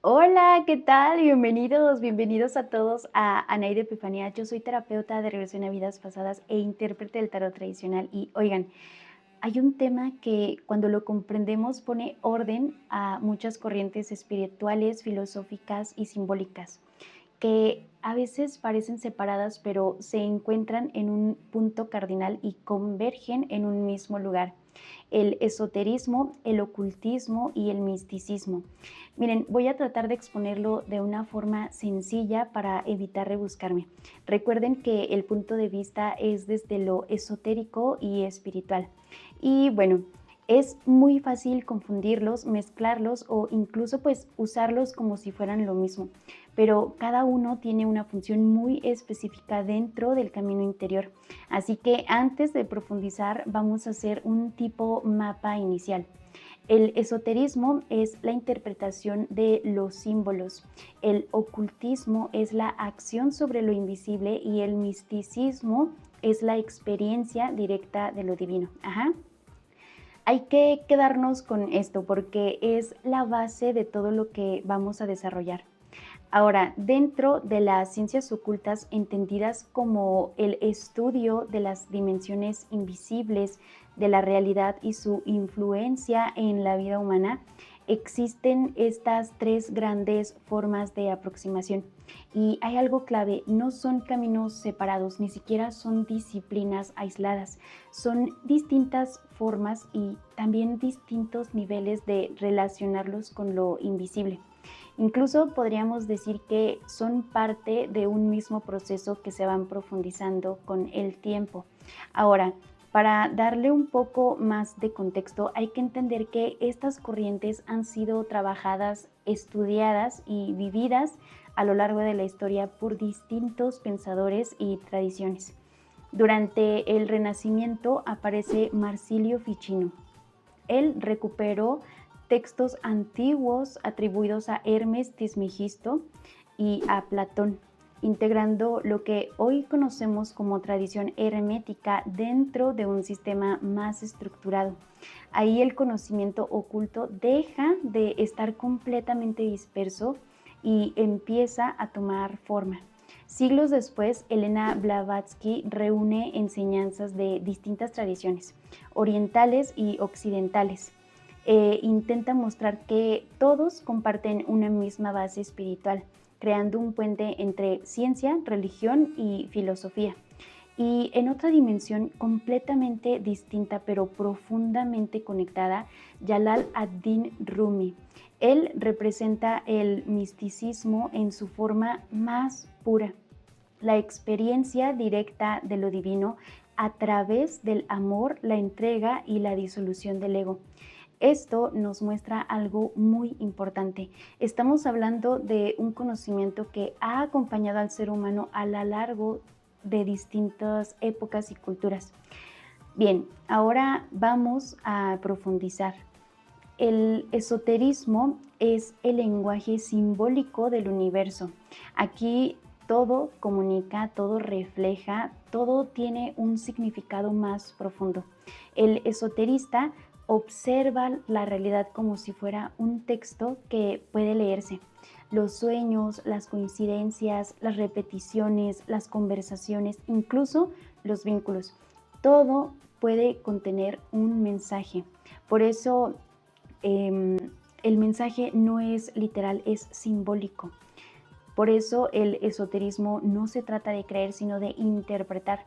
Hola, ¿qué tal? Bienvenidos a todos a Anaí de Epifanía. Yo soy terapeuta de regresión a vidas pasadas e intérprete del tarot tradicional. Y oigan, hay un tema que cuando lo comprendemos pone orden a muchas corrientes espirituales, filosóficas y simbólicas, que a veces parecen separadas, pero se encuentran en un punto cardinal y convergen en un mismo lugar: el esoterismo, el ocultismo y el misticismo. Miren, voy a tratar de exponerlo de una forma sencilla para evitar rebuscarme. Recuerden que el punto de vista es desde lo esotérico y espiritual. Y bueno, es muy fácil confundirlos, mezclarlos o incluso pues usarlos como si fueran lo mismo, pero cada uno tiene una función muy específica dentro del camino interior. Así que antes de profundizar vamos a hacer un tipo mapa inicial. El esoterismo es la interpretación de los símbolos, el ocultismo es la acción sobre lo invisible y el misticismo es la experiencia directa de lo divino. Hay que quedarnos con esto porque es la base de todo lo que vamos a desarrollar. Ahora, dentro de las ciencias ocultas, entendidas como el estudio de las dimensiones invisibles de la realidad y su influencia en la vida humana, existen estas tres grandes formas de aproximación. Y hay algo clave: no son caminos separados, ni siquiera son disciplinas aisladas, son distintas formas y también distintos niveles de relacionarlos con lo invisible. Incluso podríamos decir que son parte de un mismo proceso que se van profundizando con el tiempo. Ahora, para darle un poco más de contexto, hay que entender que estas corrientes han sido trabajadas, estudiadas y vividas a lo largo de la historia por distintos pensadores y tradiciones. Durante el Renacimiento aparece Marsilio Ficino. Él recuperó textos antiguos atribuidos a Hermes Trismegisto y a Platón, integrando lo que hoy conocemos como tradición hermética dentro de un sistema más estructurado. Ahí el conocimiento oculto deja de estar completamente disperso y empieza a tomar forma. Siglos después, Elena Blavatsky reúne enseñanzas de distintas tradiciones, orientales y occidentales. Intenta mostrar que todos comparten una misma base espiritual, creando un puente entre ciencia, religión y filosofía. Y en otra dimensión completamente distinta pero profundamente conectada, Jalal ad-Din Rumi. Él representa el misticismo en su forma más pura, la experiencia directa de lo divino a través del amor, la entrega y la disolución del ego. Esto nos muestra algo muy importante. Estamos hablando de un conocimiento que ha acompañado al ser humano a lo largo de distintas épocas y culturas. Bien, ahora vamos a profundizar. El esoterismo es el lenguaje simbólico del universo. Aquí todo comunica, todo refleja, todo tiene un significado más profundo. El esoterista observa la realidad como si fuera un texto que puede leerse. Los sueños, las coincidencias, las repeticiones, las conversaciones, incluso los vínculos, todo puede contener un mensaje. Por eso el mensaje no es literal, es simbólico. Por eso el esoterismo no se trata de creer, sino de interpretar.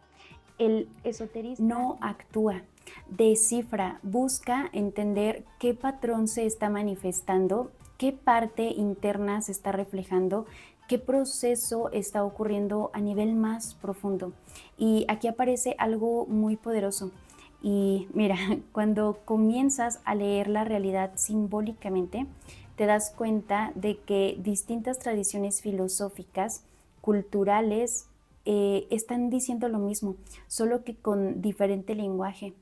El esoterismo no actúa, descifra, busca entender qué patrón se está manifestando, qué parte interna se está reflejando, qué proceso está ocurriendo a nivel más profundo. Y aquí aparece algo muy poderoso. Y mira, cuando comienzas a leer la realidad simbólicamente, te das cuenta de que distintas tradiciones filosóficas, culturales, están diciendo lo mismo, solo que con diferente lenguaje.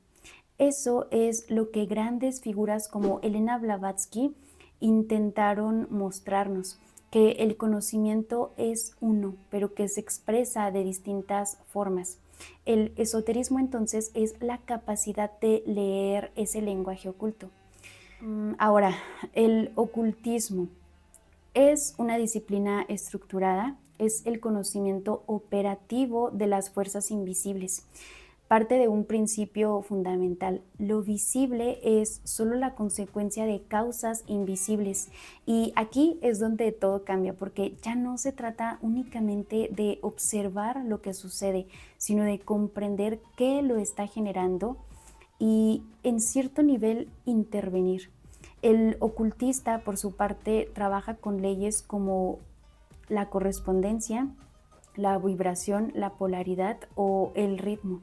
Eso es lo que grandes figuras como Elena Blavatsky intentaron mostrarnos, que el conocimiento es uno, pero que se expresa de distintas formas. El esoterismo entonces es la capacidad de leer ese lenguaje oculto. Ahora, el ocultismo. es una disciplina estructurada, es el conocimiento operativo de las fuerzas invisibles. Parte de un principio fundamental: lo visible es solo la consecuencia de causas invisibles. Y aquí es donde todo cambia, porque ya no se trata únicamente de observar lo que sucede, sino de comprender qué lo está generando y, en cierto nivel, intervenir. El ocultista, por su parte, trabaja con leyes como la correspondencia, la vibración, la polaridad o el ritmo.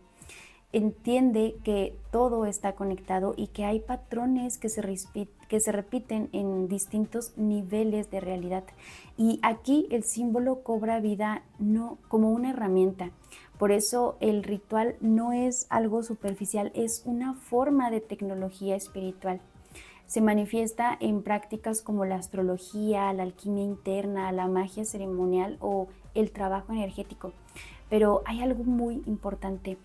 Entiende que todo está conectado y que hay patrones que se repiten en distintos niveles de realidad. Y aquí el símbolo cobra vida no como una herramienta. Por eso el ritual no es algo superficial, es una forma de tecnología espiritual. Se manifiesta en prácticas como la astrología, la alquimia interna, la magia ceremonial o el trabajo energético. Pero hay algo muy importante: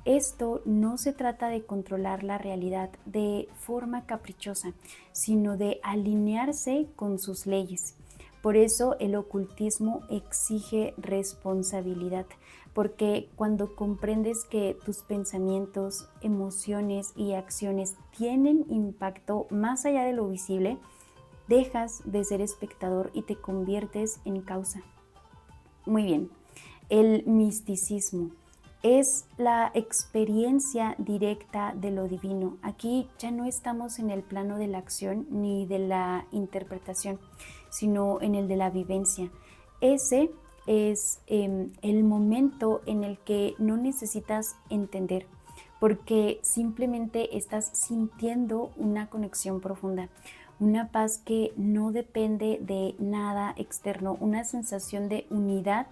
esto no se trata de controlar la realidad de forma caprichosa, sino de alinearse con sus leyes. Por eso el ocultismo exige responsabilidad, porque cuando comprendes que tus pensamientos, emociones y acciones tienen impacto más allá de lo visible, dejas de ser espectador y te conviertes en causa. Muy bien, el misticismo es la experiencia directa de lo divino. Aquí ya no estamos en el plano de la acción ni de la interpretación, sino en el de la vivencia. Ese es el momento en el que no necesitas entender, porque simplemente estás sintiendo una conexión profunda, una paz que no depende de nada externo, una sensación de unidad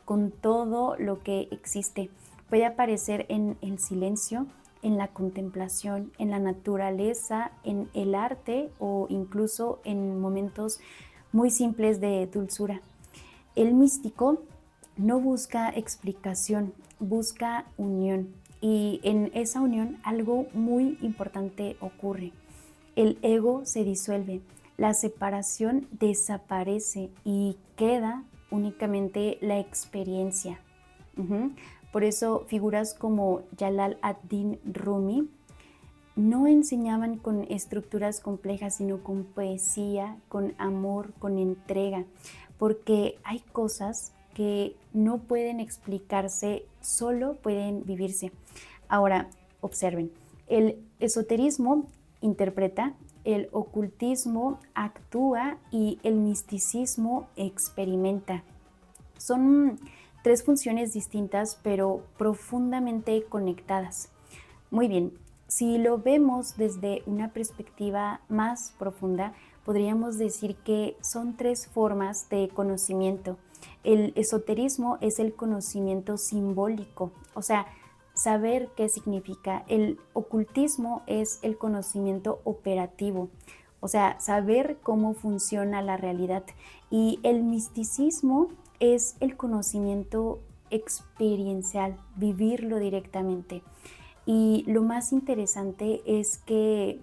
con todo lo que existe. Puede aparecer en el silencio, en la contemplación, en la naturaleza, en el arte o incluso en momentos muy simples de dulzura. El místico no busca explicación, busca unión. Y en esa unión algo muy importante ocurre: el ego se disuelve, la separación desaparece y queda únicamente la experiencia. Por eso figuras como Jalal ad-Din Rumi no enseñaban con estructuras complejas, sino con poesía, con amor, con entrega, porque hay cosas que no pueden explicarse, solo pueden vivirse. Ahora, observen: el esoterismo interpreta, el ocultismo actúa y el misticismo experimenta. Son tres funciones distintas, pero profundamente conectadas. Muy bien, si lo vemos desde una perspectiva más profunda, podríamos decir que son tres formas de conocimiento. El esoterismo es el conocimiento simbólico, o sea, saber qué significa. El ocultismo es el conocimiento operativo, o sea, saber cómo funciona la realidad. Y el misticismo es el conocimiento experiencial, vivirlo directamente. Y lo más interesante es que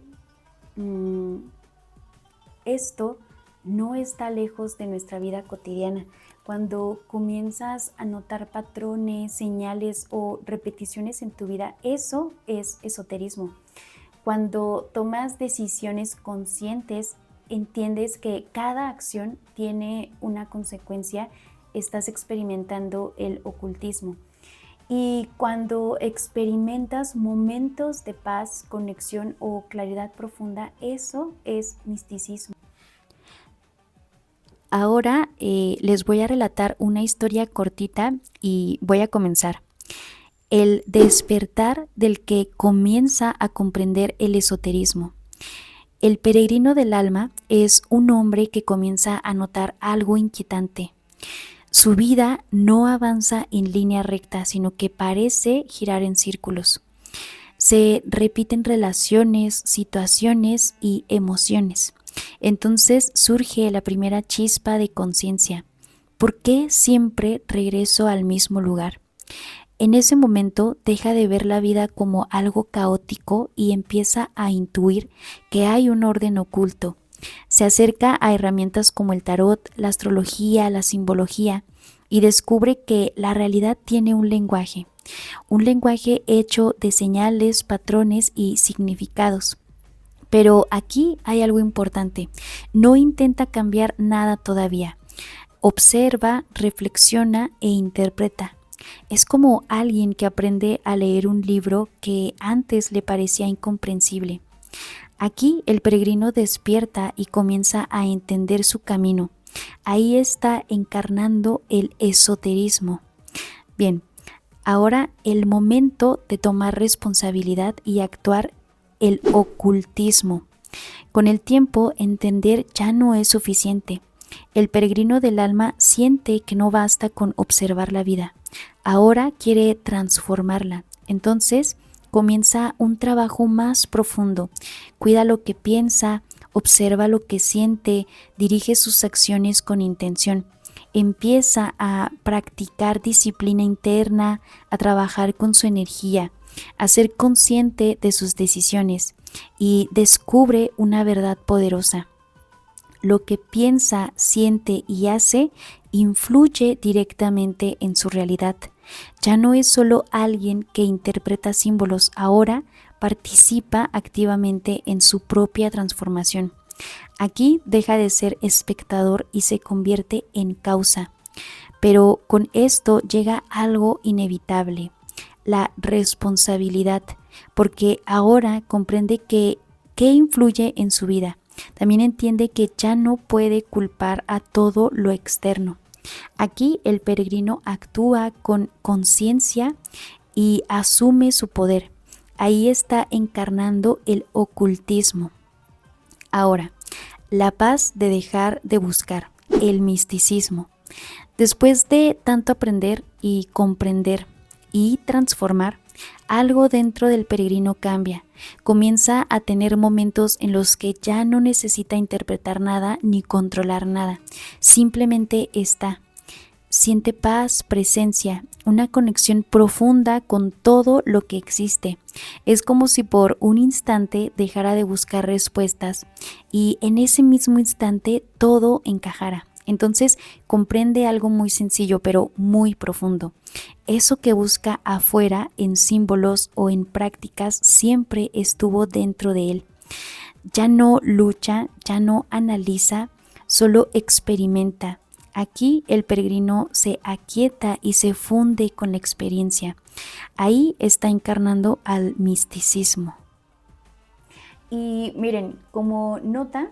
esto no está lejos de nuestra vida cotidiana. Cuando comienzas a notar patrones, señales o repeticiones en tu vida, eso es esoterismo. Cuando tomas decisiones conscientes, entiendes que cada acción tiene una consecuencia, estás experimentando el ocultismo. Y cuando experimentas momentos de paz, conexión o claridad profunda, eso es misticismo. Ahora les voy a relatar una historia cortita y voy a comenzar. El despertar del que comienza a comprender el esoterismo. El peregrino del alma es un hombre que comienza a notar algo inquietante. Su vida no avanza en línea recta, sino que parece girar en círculos. Se repiten relaciones, situaciones y emociones. Entonces surge la primera chispa de conciencia. ¿Por qué siempre regreso al mismo lugar? En ese momento deja de ver la vida como algo caótico y empieza a intuir que hay un orden oculto, Se acerca a herramientas como el tarot, la astrología, la simbología y descubre que la realidad tiene un lenguaje hecho de señales, patrones y significados. Pero aquí hay algo importante, no intenta cambiar nada todavía. Observa, reflexiona e interpreta. Es como alguien que aprende a leer un libro que antes le parecía incomprensible. Aquí el peregrino despierta y comienza a entender su camino. Ahí está encarnando el esoterismo. Bien, ahora el momento de tomar responsabilidad y actuar el ocultismo. Con el tiempo, entender ya no es suficiente. El peregrino del alma siente que no basta con observar la vida. Ahora quiere transformarla. Entonces comienza un trabajo más profundo. Cuida lo que piensa, observa lo que siente, dirige sus acciones con intención. Empieza a practicar disciplina interna, a trabajar con su energía, a ser consciente de sus decisiones y descubre una verdad poderosa. Lo que piensa, siente y hace influye directamente en su realidad. Ya no es solo alguien que interpreta símbolos, ahora participa activamente en su propia transformación. Aquí deja de ser espectador y se convierte en causa. Pero con esto llega algo inevitable, la responsabilidad, porque ahora comprende qué influye en su vida. También entiende que ya no puede culpar a todo lo externo. Aquí el peregrino actúa con conciencia y asume su poder. Ahí está encarnando el ocultismo. Ahora, la paz de dejar de buscar, el misticismo. Después de tanto aprender y comprender y transformar, algo dentro del peregrino cambia. Comienza a tener momentos en los que ya no necesita interpretar nada ni controlar nada. Simplemente está. Siente paz, presencia, una conexión profunda con todo lo que existe. Es como si por un instante dejara de buscar respuestas y en ese mismo instante todo encajara. Entonces comprende algo muy sencillo pero muy profundo. Eso que busca afuera en símbolos o en prácticas siempre estuvo dentro de él. Ya no lucha, ya no analiza, solo experimenta. Aquí el peregrino se aquieta y se funde con la experiencia. Ahí está encarnando al misticismo. Y miren, como nota,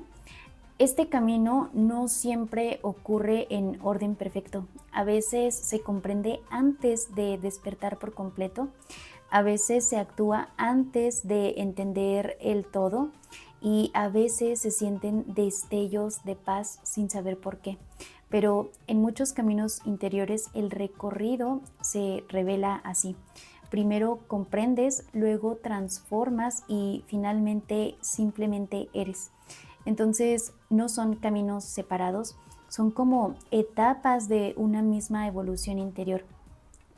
este camino no siempre ocurre en orden perfecto. A veces se comprende antes de despertar por completo. A veces se actúa antes de entender el todo y a veces se sienten destellos de paz sin saber por qué. Pero en muchos caminos interiores el recorrido se revela así. Primero comprendes, luego transformas y finalmente simplemente eres. Entonces no son caminos separados, son como etapas de una misma evolución interior.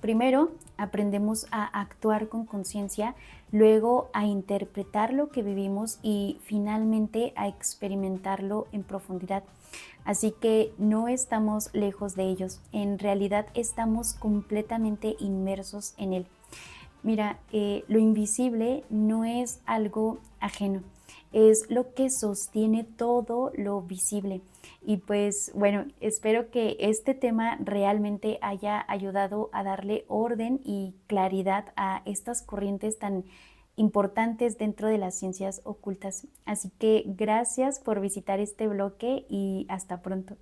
Primero aprendemos a actuar con conciencia, luego a interpretar lo que vivimos y finalmente a experimentarlo en profundidad. Así que no estamos lejos de ellos, en realidad estamos completamente inmersos en él. Mira, lo invisible no es algo ajeno, es lo que sostiene todo lo visible. Y pues bueno, espero que este tema realmente haya ayudado a darle orden y claridad a estas corrientes tan importantes dentro de las ciencias ocultas. Así que gracias por visitar este bloque y hasta pronto.